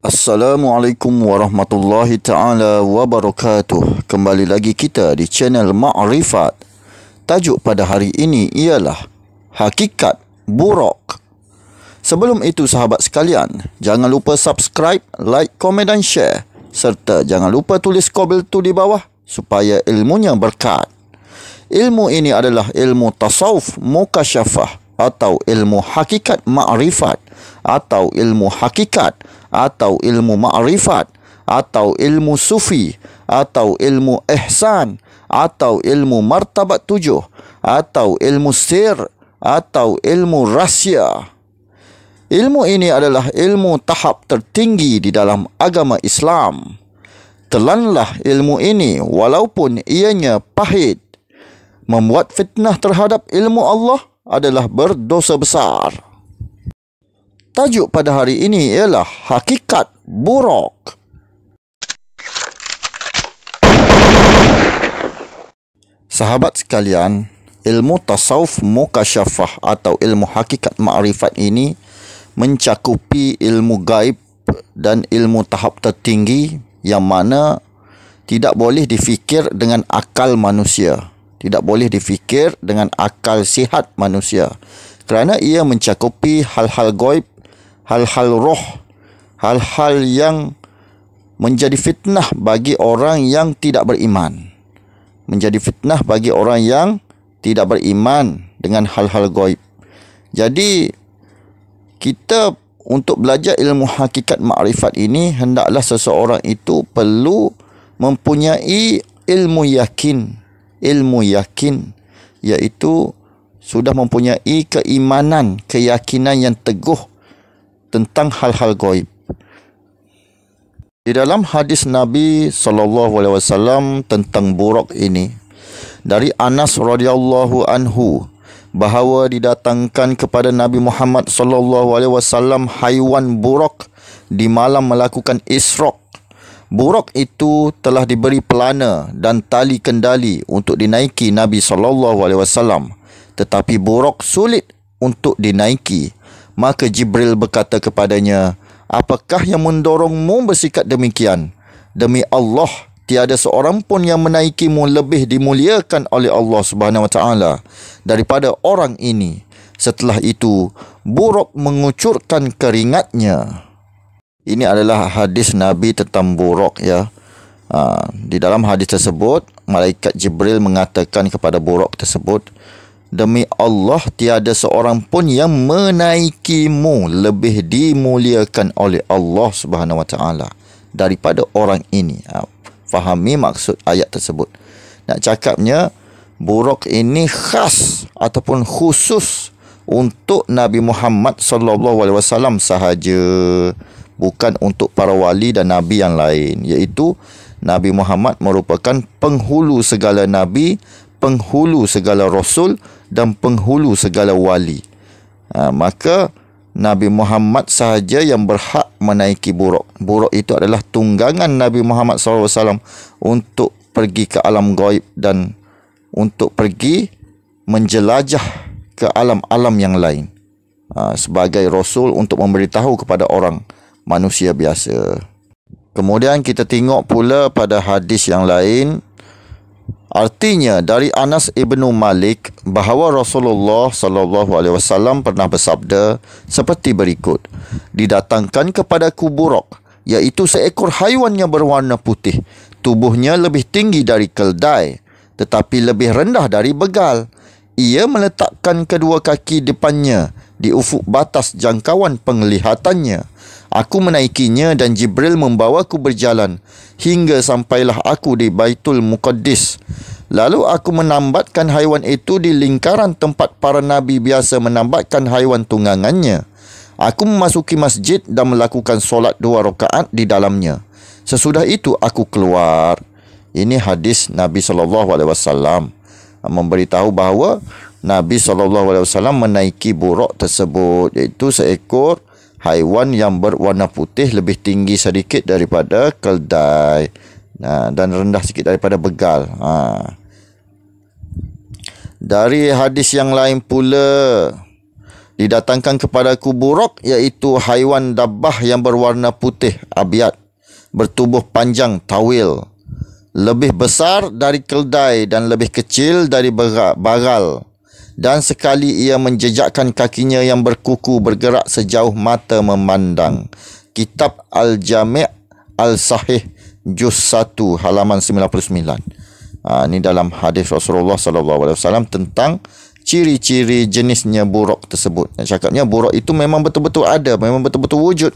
Assalamualaikum warahmatullahi ta'ala wabarakatuh. Kembali lagi kita di channel Ma'rifat. Tajuk pada hari ini ialah Hakikat Buraq. Sebelum itu sahabat sekalian, jangan lupa subscribe, like, komen dan share. Serta jangan lupa tulis komen tu di bawah supaya ilmunya berkat. Ilmu ini adalah ilmu tasawuf mukasyafah atau ilmu hakikat ma'rifat atau ilmu hakikat atau ilmu ma'rifat atau ilmu sufi atau ilmu ihsan atau ilmu martabat 7 atau ilmu sir atau ilmu rahsia. Ilmu ini adalah ilmu tahap tertinggi di dalam agama Islam. Telanlah ilmu ini walaupun ianya pahit. Membuat fitnah terhadap ilmu Allah adalah berdosa besar. Tajuk pada hari ini ialah Hakikat Buraq. Sahabat sekalian, ilmu tasawuf mukasyafah atau ilmu hakikat ma'rifat ini mencakupi ilmu gaib dan ilmu tahap tertinggi yang mana tidak boleh difikir dengan akal manusia. Tidak boleh difikir dengan akal sihat manusia. Kerana ia mencakupi hal-hal gaib, hal-hal roh, hal-hal yang menjadi fitnah bagi orang yang tidak beriman. Menjadi fitnah bagi orang yang tidak beriman dengan hal-hal gaib. Jadi, kita untuk belajar ilmu hakikat makrifat ini, hendaklah seseorang itu perlu mempunyai ilmu yakin. Ilmu yakin, iaitu sudah mempunyai keimanan, keyakinan yang teguh tentang hal-hal gaib. Di dalam hadis Nabi SAW tentang buraq ini, dari Anas radhiyallahu anhu, bahawa didatangkan kepada Nabi Muhammad SAW haiwan buraq di malam melakukan Isra'. Buraq itu telah diberi pelana dan tali kendali untuk dinaiki Nabi SAW. Tetapi buraq sulit untuk dinaiki. Maka Jibril berkata kepadanya, "Apakah yang mendorongmu bersikap demikian? Demi Allah, tiada seorang pun yang menaikimu lebih dimuliakan oleh Allah Subhanahu Wa Taala daripada orang ini." Setelah itu, buraq mengucurkan keringatnya. Ini adalah hadis Nabi tentang buraq ya. Di dalam hadis tersebut, malaikat Jibril mengatakan kepada buraq tersebut, "Demi Allah, tiada seorang pun yang menaikimu lebih dimuliakan oleh Allah Subhanahu Wa Taala daripada orang ini." Fahami maksud ayat tersebut. Nak cakapnya, buraq ini khas ataupun khusus untuk Nabi Muhammad SAW sahaja. Bukan untuk para wali dan nabi yang lain. Iaitu Nabi Muhammad merupakan penghulu segala nabi, penghulu segala rasul dan penghulu segala wali. Maka Nabi Muhammad sahaja yang berhak menaiki buraq. Buraq itu adalah tunggangan Nabi Muhammad SAW untuk pergi ke alam gaib dan untuk pergi menjelajah ke alam-alam yang lain. Sebagai rasul untuk memberitahu kepada orang manusia biasa. Kemudian kita tengok pula pada hadis yang lain. Artinya dari Anas ibnu Malik bahawa Rasulullah SAW pernah bersabda seperti berikut. "Didatangkan kepadaku buraq, iaitu seekor haiwan yang berwarna putih. Tubuhnya lebih tinggi dari keldai, tetapi lebih rendah dari begal. Ia meletakkan kedua kaki depannya di ufuk batas jangkauan penglihatannya. Aku menaikinya dan Jibril membawaku berjalan hingga sampailah aku di Baitul Muqaddis. Lalu aku menambatkan haiwan itu di lingkaran tempat para nabi biasa menambatkan haiwan tunggangannya. Aku memasuki masjid dan melakukan solat 2 rakaat di dalamnya. Sesudah itu aku keluar." Ini hadis Nabi SAW memberitahu bahawa Nabi SAW menaiki buraq tersebut, iaitu seekor haiwan yang berwarna putih lebih tinggi sedikit daripada keldai dan rendah sikit daripada begal. Dari hadis yang lain pula, Didatangkan kepadaku buraq, iaitu haiwan dabbah yang berwarna putih abyad, bertubuh panjang tawil, lebih besar dari keldai dan lebih kecil dari bagal. Dan sekali ia menjejakkan kakinya yang berkuku bergerak sejauh mata memandang. Kitab Al-Jami' Al-Sahih Juz 1 halaman 99. Ini dalam hadis Rasulullah SAW tentang ciri-ciri jenisnya buraq tersebut. Cakapnya buraq itu memang betul-betul ada, memang betul-betul wujud.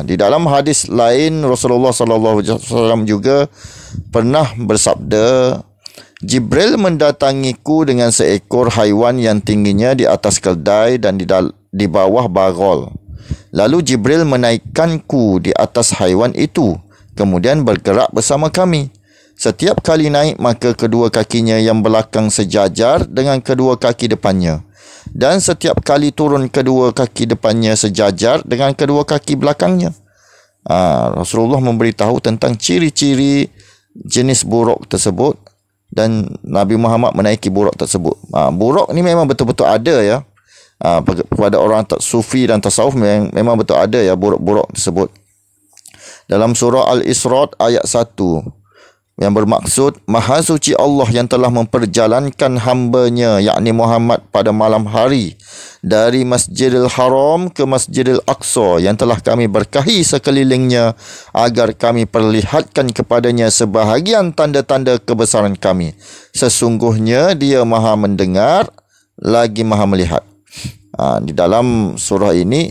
Di dalam hadis lain Rasulullah SAW juga pernah bersabda, Jibril mendatangiku dengan seekor haiwan yang tingginya di atas keldai dan di bawah bagol. Lalu Jibril menaikkanku di atas haiwan itu, kemudian bergerak bersama kami. Setiap kali naik, maka kedua kakinya yang belakang sejajar dengan kedua kaki depannya. Dan setiap kali turun, kedua kaki depannya sejajar dengan kedua kaki belakangnya. Rasulullah memberitahu tentang ciri-ciri jenis buraq tersebut dan Nabi Muhammad menaiki buraq tersebut. Buraq ni memang betul-betul ada ya. Kepada orang sufi dan tasawuf memang betul ada ya buraq-buraq tersebut. Dalam surah Al-Isra ayat 1 yang bermaksud Maha Suci Allah yang telah memperjalankan hamba-Nya yakni Muhammad pada malam hari dari Masjidil Haram ke Masjidil Aqsa yang telah kami berkahi sekelilingnya agar kami perlihatkan kepadanya sebahagian tanda-tanda kebesaran kami. Sesungguhnya Dia Maha mendengar lagi Maha melihat. Di dalam surah ini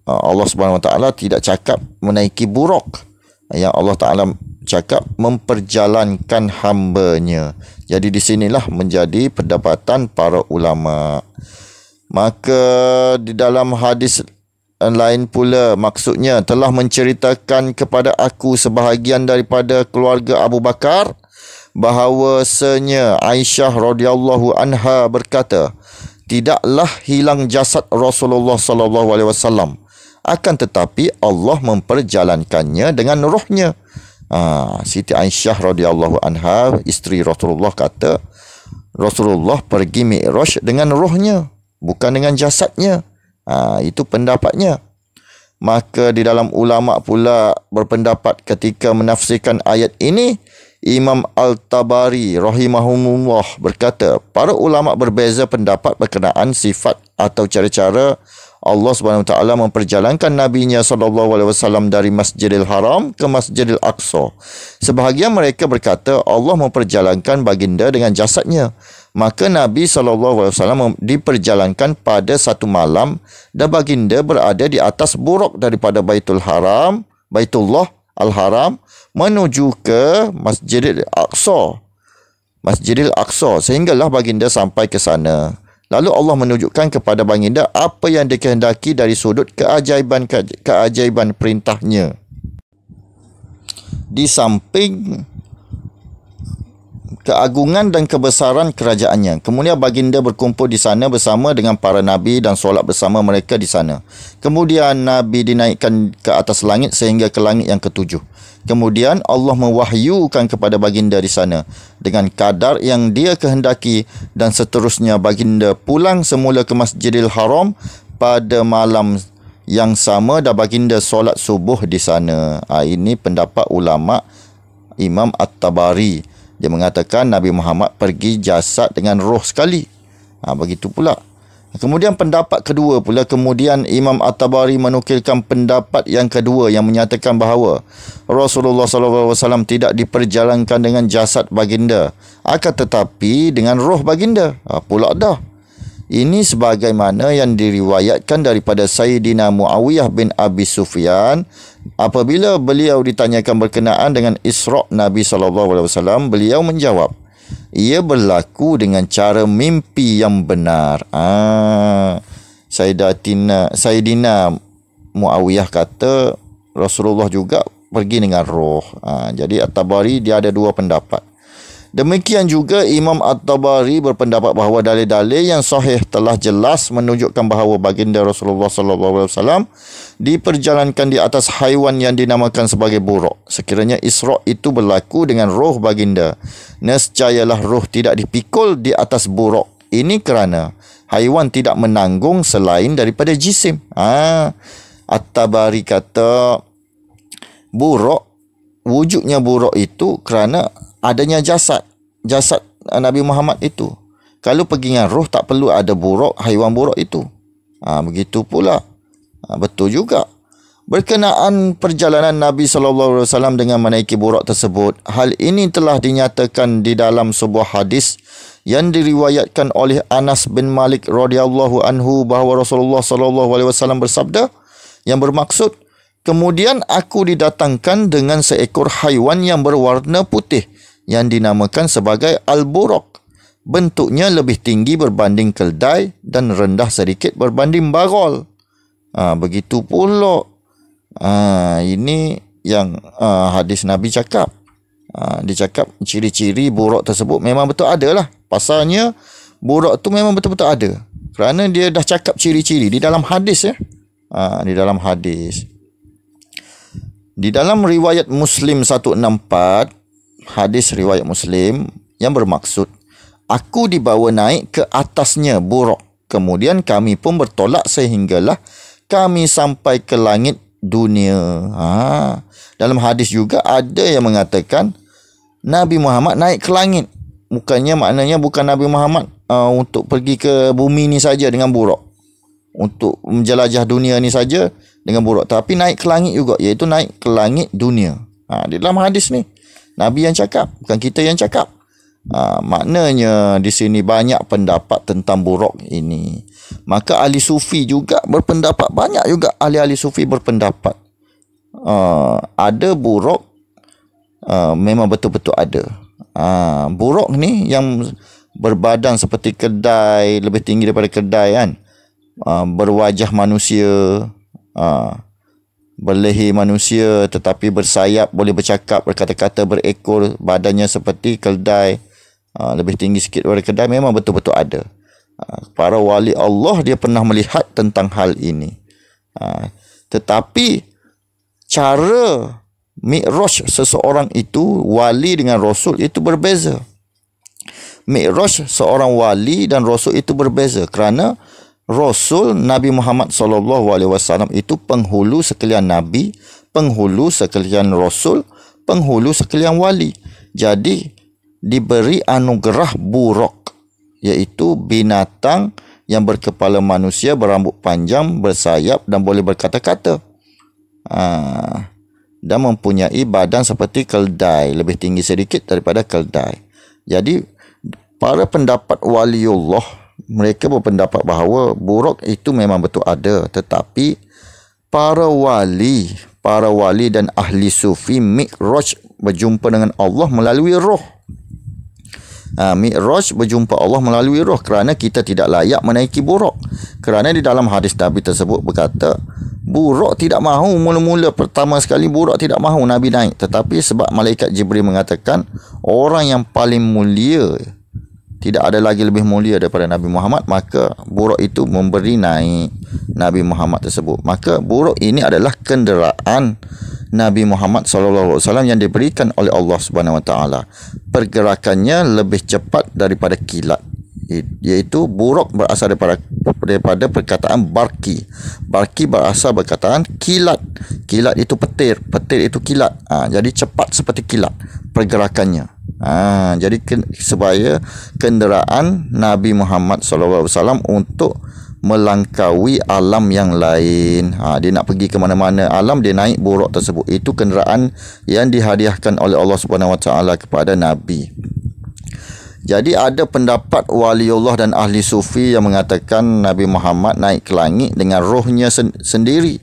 Allah Subhanahu Wa Taala tidak cakap menaiki buraq. Yang Allah Ta'ala cakap memperjalankan hamba-Nya. Jadi di sinilah menjadi pendapatan para ulama. Maka di dalam hadis lain pula maksudnya telah menceritakan kepada aku sebahagian daripada keluarga Abu Bakar bahawasanya Aisyah radhiyallahu anha berkata, tidaklah hilang jasad Rasulullah sallallahu alaihi wasallam, akan tetapi Allah memperjalankannya dengan rohnya. Siti Aisyah radhiyallahu anha, isteri Rasulullah, kata Rasulullah pergi Mi'raj dengan rohnya, bukan dengan jasadnya. Itu pendapatnya. Maka di dalam ulama pula berpendapat ketika menafsirkan ayat ini, Imam Al-Tabari rahimahumullah berkata, para ulama berbeza pendapat berkenaan sifat atau cara-cara Allah Subhanahu Wa Taala memperjalankan Nabi-Nya SAW dari Masjidil Haram ke Masjidil Aqsa. Sebahagian mereka berkata Allah memperjalankan baginda dengan jasadnya. Maka Nabi SAW diperjalankan pada satu malam dan baginda berada di atas buraq daripada Baitullah Al-Haram menuju ke Masjidil Aqsa sehinggalah baginda sampai ke sana. Lalu Allah menunjukkan kepada baginda apa yang dikehendaki dari sudut keajaiban perintahnya. Di samping keagungan dan kebesaran kerajaannya. Kemudian baginda berkumpul di sana bersama dengan para nabi dan solat bersama mereka di sana. Kemudian Nabi dinaikkan ke atas langit sehingga ke langit yang ketujuh. Kemudian Allah mewahyukan kepada baginda di sana dengan kadar yang Dia kehendaki dan seterusnya baginda pulang semula ke Masjidil Haram pada malam yang sama dan baginda solat subuh di sana. Ini pendapat ulama Imam At-Tabari. Dia mengatakan Nabi Muhammad pergi jasad dengan roh sekali. Begitu pula. Kemudian pendapat kedua pula, kemudian Imam At-Tabari menukilkan pendapat yang kedua yang menyatakan bahawa Rasulullah SAW tidak diperjalankan dengan jasad baginda, akan tetapi dengan roh baginda. Pula dah. Ini sebagaimana yang diriwayatkan daripada Sayyidina Muawiyah bin Abi Sufyan. Apabila beliau ditanyakan berkenaan dengan Isra' Nabi SAW, beliau menjawab, ia berlaku dengan cara mimpi yang benar. Sayyidina Muawiyah kata Rasulullah juga pergi dengan roh. Jadi At-Tabari dia ada dua pendapat. Demikian juga Imam At-Tabari berpendapat bahawa dalil-dalil yang sahih telah jelas menunjukkan bahawa baginda Rasulullah SAW diperjalankan di atas haiwan yang dinamakan sebagai buraq. Sekiranya Isra' itu berlaku dengan roh baginda, nescayalah roh tidak dipikul di atas buraq. Ini kerana Haiwan tidak menanggung selain daripada jisim. At-Tabari kata buruk, wujudnya buruk itu kerana adanya jasad Nabi Muhammad itu. Kalau pergi dengan roh, tak perlu ada buruk, haiwan buruk itu. Begitu pula. Betul juga. Berkenaan perjalanan Nabi SAW dengan menaiki buruk tersebut, hal ini telah dinyatakan di dalam sebuah hadis yang diriwayatkan oleh Anas bin Malik radhiyallahu anhu bahawa Rasulullah SAW bersabda yang bermaksud, kemudian aku didatangkan dengan seekor haiwan yang berwarna putih yang dinamakan sebagai al-buraq. Bentuknya lebih tinggi berbanding keldai dan rendah sedikit berbanding bagol. Begitu pula. Ini yang hadis Nabi cakap. Dia cakap ciri-ciri buruk tersebut memang betul ada lah. Pasalnya buruk tu memang betul-betul ada. Kerana dia dah cakap ciri-ciri di dalam hadis ya. Di dalam hadis. Di dalam riwayat Muslim 164, hadis riwayat Muslim yang bermaksud, aku dibawa naik ke atasnya buruk. Kemudian kami pun bertolak sehinggalah kami sampai ke langit dunia. Dalam hadis juga ada yang mengatakan Nabi Muhammad naik ke langit. Maknanya bukan Nabi Muhammad untuk pergi ke bumi ni saja dengan buruk. Untuk menjelajah dunia ni saja dengan buruk. Tapi naik ke langit juga. Iaitu naik ke langit dunia. Di dalam hadis ni Nabi yang cakap. Bukan kita yang cakap. Maknanya di sini banyak pendapat tentang buruk ini. Maka ahli sufi juga berpendapat. Banyak juga ahli-ahli sufi berpendapat. Ada buruk. Memang betul-betul ada. Buruk ni yang berbadan seperti kedai, lebih tinggi daripada kedai kan. Berwajah manusia, berleher manusia tetapi bersayap, boleh bercakap, berkata-kata, berekor, badannya seperti keldai, lebih tinggi sikit daripada kedai. Memang betul-betul ada. Para wali Allah dia pernah melihat tentang hal ini. Tetapi cara mi'raj seseorang itu, wali dengan rasul itu berbeza. Mi'raj seorang wali dan rasul itu berbeza kerana Rasul Nabi Muhammad SAW itu penghulu sekalian Nabi, penghulu sekalian Rasul, penghulu sekalian wali. Jadi diberi anugerah buraq, iaitu binatang yang berkepala manusia, berambut panjang, bersayap dan boleh berkata-kata. Dan mempunyai badan seperti keldai, lebih tinggi sedikit daripada keldai. Jadi para pendapat waliullah, mereka berpendapat bahawa buraq itu memang betul ada, tetapi para wali dan ahli sufi mi'raj berjumpa dengan Allah melalui roh. Mi'raj berjumpa Allah melalui roh kerana kita tidak layak menaiki buraq. Kerana di dalam hadis Nabi tersebut berkata, buraq tidak mahu, mula-mula pertama sekali buraq tidak mahu Nabi naik. Tetapi sebab malaikat Jibril mengatakan orang yang paling mulia, tidak ada lagi lebih mulia daripada Nabi Muhammad, maka buraq itu memberi naik Nabi Muhammad tersebut. Maka buraq ini adalah kenderaan Nabi Muhammad SAW yang diberikan oleh Allah Subhanahu Wa Taala. Pergerakannya lebih cepat daripada kilat. Iaitu buraq berasal daripada perkataan barki. Barki berasal perkataan kilat. Kilat itu petir, petir itu kilat. Jadi cepat seperti kilat pergerakannya. Jadi supaya kenderaan Nabi Muhammad SAW untuk melangkaui alam yang lain. Dia nak pergi ke mana-mana alam, dia naik buraq tersebut. Itu kenderaan yang dihadiahkan oleh Allah Subhanahu Wa Taala kepada Nabi. Jadi ada pendapat waliullah dan ahli sufi yang mengatakan Nabi Muhammad naik ke langit dengan rohnya sendiri.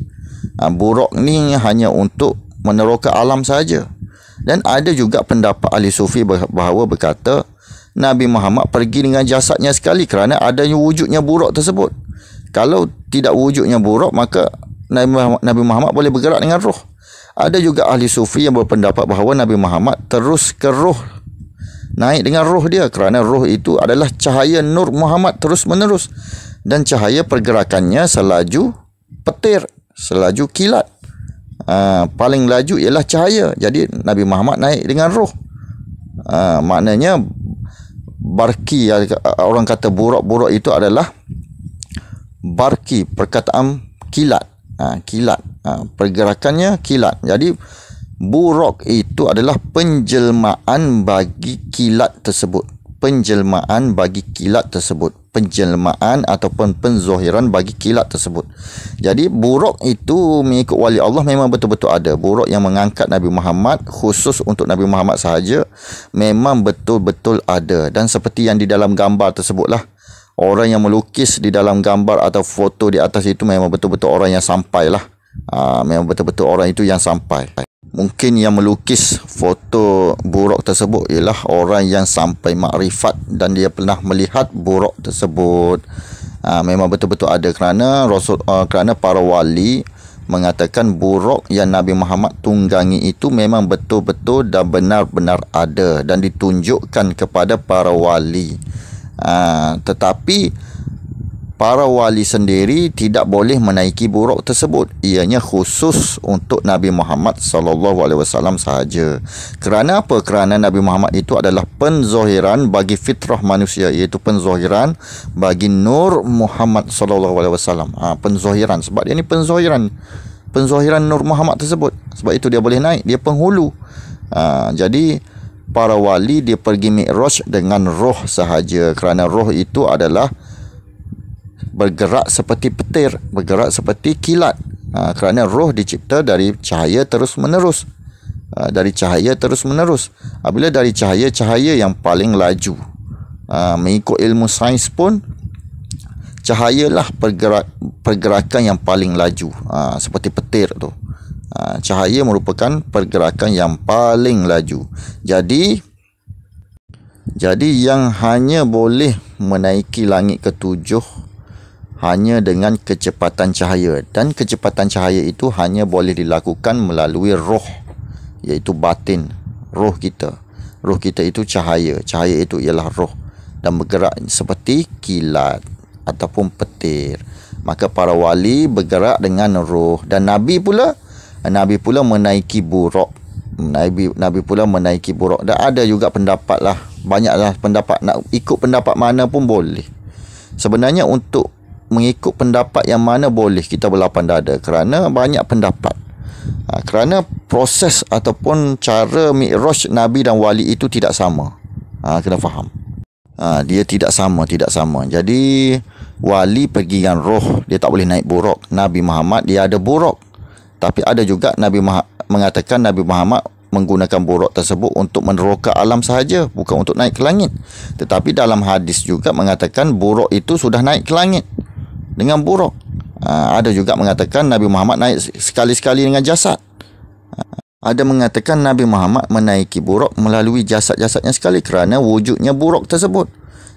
Buraq ni hanya untuk meneroka alam saja. Dan ada juga pendapat ahli sufi bahawa berkata Nabi Muhammad pergi dengan jasadnya sekali kerana adanya wujudnya buraq tersebut. Kalau tidak wujudnya buraq, maka Nabi Muhammad boleh bergerak dengan roh. Ada juga ahli sufi yang berpendapat bahawa Nabi Muhammad terus ke roh, naik dengan roh dia kerana roh itu adalah cahaya nur Muhammad terus menerus. Dan cahaya pergerakannya selaju petir, selaju kilat. Paling laju ialah cahaya. Jadi Nabi Muhammad naik dengan roh. Maknanya barki, orang kata buraq itu adalah barki, perkataan kilat. Kilat. Pergerakannya kilat. Jadi buraq itu adalah penjelmaan bagi kilat tersebut. Penjelmaan bagi kilat tersebut. Penjelmaan ataupun penzohiran bagi kilat tersebut. Jadi buraq itu mengikut wali Allah memang betul-betul ada. Buraq yang mengangkat Nabi Muhammad khusus untuk Nabi Muhammad sahaja memang betul-betul ada. Dan seperti yang di dalam gambar tersebutlah, orang yang melukis di dalam gambar atau foto di atas itu memang betul-betul orang yang sampai lah. Memang betul-betul orang itu yang sampai. Mungkin yang melukis foto buraq tersebut ialah orang yang sampai makrifat dan dia pernah melihat buraq tersebut. Memang betul-betul ada kerana para wali mengatakan buraq yang Nabi Muhammad tunggangi itu memang betul-betul dan benar-benar ada dan ditunjukkan kepada para wali. Tetapi para wali sendiri tidak boleh menaiki buraq tersebut. Ianya khusus untuk Nabi Muhammad SAW sahaja. Kerana apa? Kerana Nabi Muhammad itu adalah penzohiran bagi fitrah manusia, iaitu penzohiran bagi nur Muhammad SAW. Penzohiran. Sebab dia ni penzohiran nur Muhammad tersebut. Sebab itu dia boleh naik. Dia penghulu. Jadi para wali dia pergi mi'raj dengan roh sahaja. Kerana roh itu adalah bergerak seperti petir, bergerak seperti kilat. Kerana roh dicipta dari cahaya terus menerus. Bila dari cahaya yang paling laju. Mengikut ilmu sains pun, cahayalah pergerakan yang paling laju. Seperti petir tu. Cahaya merupakan pergerakan yang paling laju. Jadi yang hanya boleh menaiki langit ketujuh hanya dengan kecepatan cahaya, dan kecepatan cahaya itu hanya boleh dilakukan melalui roh, iaitu batin, roh kita itu cahaya itu ialah roh dan bergerak seperti kilat ataupun petir. Maka para wali bergerak dengan roh, dan Nabi pula menaiki buraq. Nabi pula menaiki buraq. Dan ada juga pendapat lah, banyaklah pendapat, nak ikut pendapat mana pun boleh. Sebenarnya untuk mengikut pendapat yang mana boleh kita berlapang dada, kerana banyak pendapat. Kerana proses ataupun cara mi'raj Nabi dan wali itu tidak sama. Kena faham. Dia tidak sama. Jadi wali pergi dengan roh, dia tak boleh naik buraq. Nabi Muhammad dia ada buraq. Tapi ada juga mengatakan Nabi Muhammad menggunakan buraq tersebut untuk meneroka alam sahaja, bukan untuk naik ke langit. Tetapi dalam hadis juga mengatakan buraq itu sudah naik ke langit dengan buraq. Ada juga mengatakan Nabi Muhammad naik sekali-sekali dengan jasad. Ada mengatakan Nabi Muhammad menaiki buraq melalui jasad-jasadnya sekali kerana wujudnya buraq tersebut.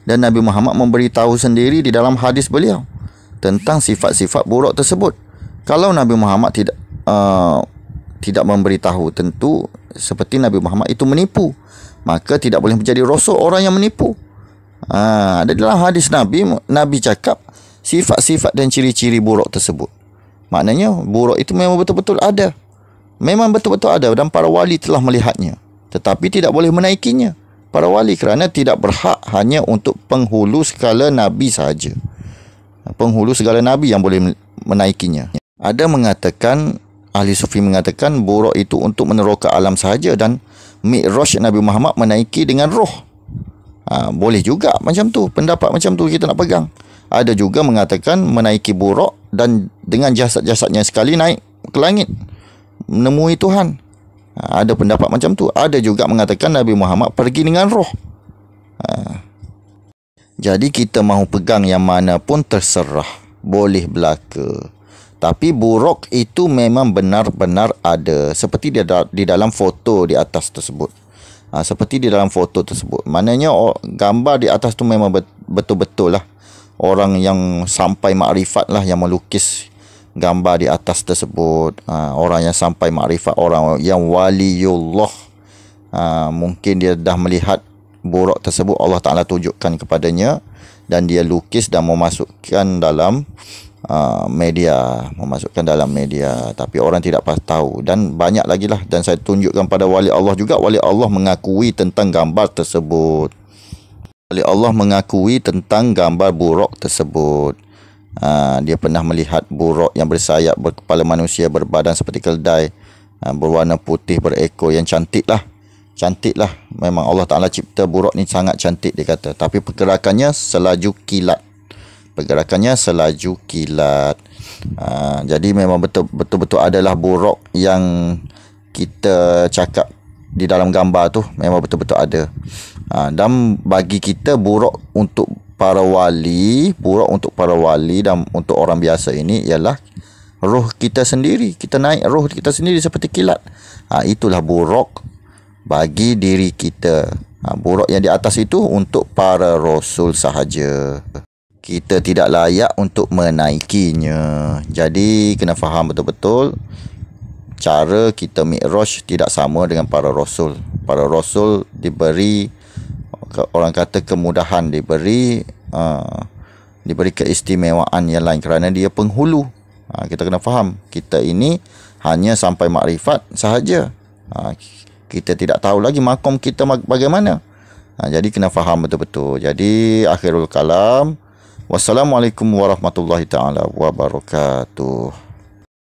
Dan Nabi Muhammad memberitahu sendiri di dalam hadis beliau tentang sifat-sifat buraq tersebut. Kalau Nabi Muhammad tidak memberitahu, tentu seperti Nabi Muhammad itu menipu. Maka tidak boleh menjadi rasul orang yang menipu. Ada dalam hadis Nabi cakap sifat-sifat dan ciri-ciri buraq tersebut. Maknanya buraq itu memang betul-betul ada. Memang betul-betul ada dan para wali telah melihatnya. Tetapi tidak boleh menaikinya para wali, kerana tidak berhak hanya untuk penghulu segala Nabi sahaja. Penghulu segala Nabi yang boleh menaikinya. Ada mengatakan, ahli sufi mengatakan buraq itu untuk meneroka alam sahaja, dan mi'raj Nabi Muhammad menaiki dengan roh. Boleh juga macam tu, pendapat macam tu kita nak pegang. Ada juga mengatakan menaiki buraq dan dengan jasad-jasadnya sekali naik ke langit menemui Tuhan. Ada pendapat macam tu. Ada juga mengatakan Nabi Muhammad pergi dengan roh. Jadi kita mahu pegang yang mana pun terserah, boleh belaka. Tapi buraq itu memang benar-benar ada, seperti di dalam foto di atas tersebut. Seperti di dalam foto tersebut. Maknanya gambar di atas tu memang betul-betul lah orang yang sampai makrifat lah yang melukis gambar di atas tersebut. Orang yang sampai makrifat, orang yang waliullah. Mungkin dia dah melihat buraq tersebut, Allah Ta'ala tunjukkan kepadanya, dan dia lukis dan memasukkan dalam media. Tapi orang tidak tahu. Dan banyak lagi lah. Dan saya tunjukkan pada wali Allah juga. Wali Allah mengakui tentang gambar tersebut. Wali Allah mengakui tentang gambar buraq tersebut. Dia pernah melihat buruk yang bersayap, berkepala manusia, berbadan seperti keledai, berwarna putih, berekor, yang cantik lah. Cantik lah. Memang Allah Ta'ala cipta buruk ni sangat cantik, dia kata. Tapi pergerakannya selaju kilat. Jadi memang betul-betul adalah buruk yang kita cakap di dalam gambar tu. Memang betul-betul ada. Dan bagi kita buruk untuk para wali dan untuk orang biasa ini ialah roh kita sendiri. Kita naik roh kita sendiri seperti kilat. Itulah buruk bagi diri kita. Buruk yang di atas itu untuk para rasul sahaja. Kita tidak layak untuk menaikinya. Jadi kena faham betul-betul cara kita mi'raj tidak sama dengan para rasul. Para rasul diberi, orang kata, kemudahan, diberi keistimewaan yang lain kerana dia penghulu. Kita kena faham, kita ini hanya sampai makrifat sahaja. Kita tidak tahu lagi makom kita bagaimana. Jadi kena faham betul-betul. Jadi akhirul kalam, wassalamualaikum warahmatullahi taala wabarakatuh.